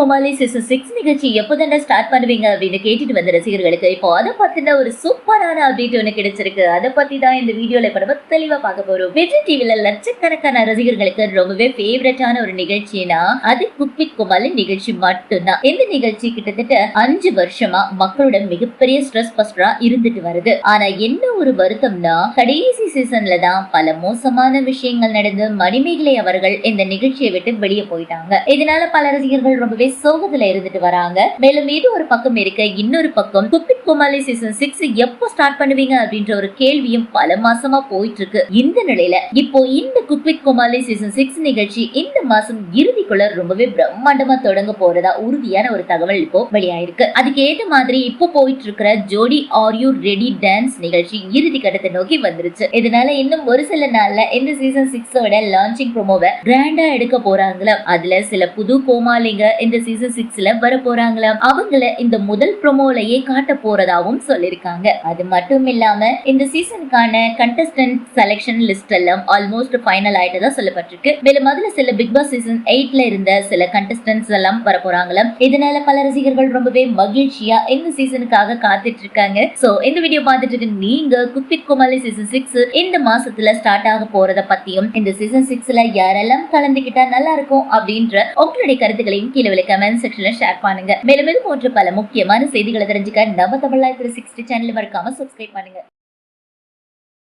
கோமாளி season 6 நிகழ்ச்சி எப்போதானே start பண்ணுவீங்க அப்படின்னு கேட்டுட்டு வந்த ரசிகர்களுக்கு இப்போ அதை பத்தின ஒரு சூப்பரான அப்டேட் ஒன்று கிடைச்சிருக்கு. அதை பத்தி தான் இந்த வீடியோல இப்ப நம்ம தெளிவா பார்க்க போறோம். விஜய் டிவில லட்சக்கணக்கான ரசிகர்களுக்கு ரொம்பவே ஃபேவரட்டான ஒரு நிகழ்ச்சினா அது குக் வித் கோமாளி நிகழ்ச்சி மட்டும்தான். இந்த நிகழ்ச்சி கிட்டத்தட்ட 5 வருஷமா மக்களோட மிகப்பெரிய ஸ்ட்ரெஸ் பஸ்டரா இருந்துட்டு வருது. ஆனா என்ன ஒரு வருத்தம்னா கடைசி சீசன்ல தான் பல மோசமான விஷயங்கள் நடந்து மணிமேகலை அவர்கள் இந்த நிகழ்ச்சியை விட்டு வெளியே போயிட்டாங்க. இதனால பல ரசிகர்கள் ரொம்பவே சோகத்துல இருந்துட்டு வராங்க. மேலும் இது ஒரு பக்கம் இருக்க, இன்னொரு பக்கம் குக் வித் கோமாளி சீசன் 6 எப்போ ஸ்டார்ட் பண்ணுவீங்க அப்படின்ற ஒரு கேள்வியும் பல மாசமா போயிட்டு இருக்கு. இந்த நிலையில இப்போ இந்த குக் வித் கோமாளி சீசன் 6 நிகழ்ச்சி இந்த மாசம் இறுதிக்குள்ள ரொம்பவே பிரம்மாண்டமா தொடங்க போறதா உறுதியான ஒரு தகவல் இப்போ வெளியாயிருக்கு. அதுக்கு ஏற்ற மாதிரி இப்போ போயிட்டு இருக்கிற ஜோடி ஆர் யூ ரெடி டான்ஸ் நிகழ்ச்சி இறுதி கட்டத்தை நோக்கி வந்துருச்சு. இதனால இன்னும் ஒரு சில நாள்ல இந்த சீசன் 6 லான்ச்சிங் ப்ரோமோவை கிராண்டா எடுக்க போறாங்களா. அதுல சில புது கோமாளிங்க இந்த சீசன் 6 வர போறாங்களா. அவங்கள இந்த முதல் ப்ரோமோலயே காட்ட போறதாவும் சொல்லிருக்காங்க. அது மட்டும் இல்லாம இந்த சீசனுக்கான கண்டஸ்டன்ட் செலக்ஷன் லிஸ்ட் எல்லாம் ஆல்மோஸ்ட் ஃபைனல் ஆயிட்டதா சொல்லப்பட்டிருக்கு. மேலும் அதுல சில பிக் பாஸ் சீசன் 8ல இருந்த சில கண்டஸ்டன்ட்ஸ் எல்லாம் வர போறாங்களா. இதனால பல ரசிகர்கள் ரொம்பவே மகிழ்ச்சியா இந்த சீசனுக்காக காத்துட்டு இருக்காங்க. சோ இந்த வீடியோ பார்த்துட்டு இருக்க நீங்க குக் வித் கோமாளி சீசன் 6 இந்த மாசத்துல ஸ்டார்ட் ஆக போறத பத்தியும் இந்த சீசன் 6ல யாரெல்லாம் கலந்துகிட்டா நல்லா இருக்கும் அப்படின்ற உங்களுடைய கருத்துக்களையும் கீழே கமெண்ட் செக்ஷன்ல ஷேர் பண்ணுங்க. மேலும் இது போன்ற பல முக்கியமான செய்திகளை தெரிஞ்சுக்க நம்ம தமிழ் லைஃப் 360 சேனல் மறக்காம சப்ஸ்கிரைப் பண்ணுங்க.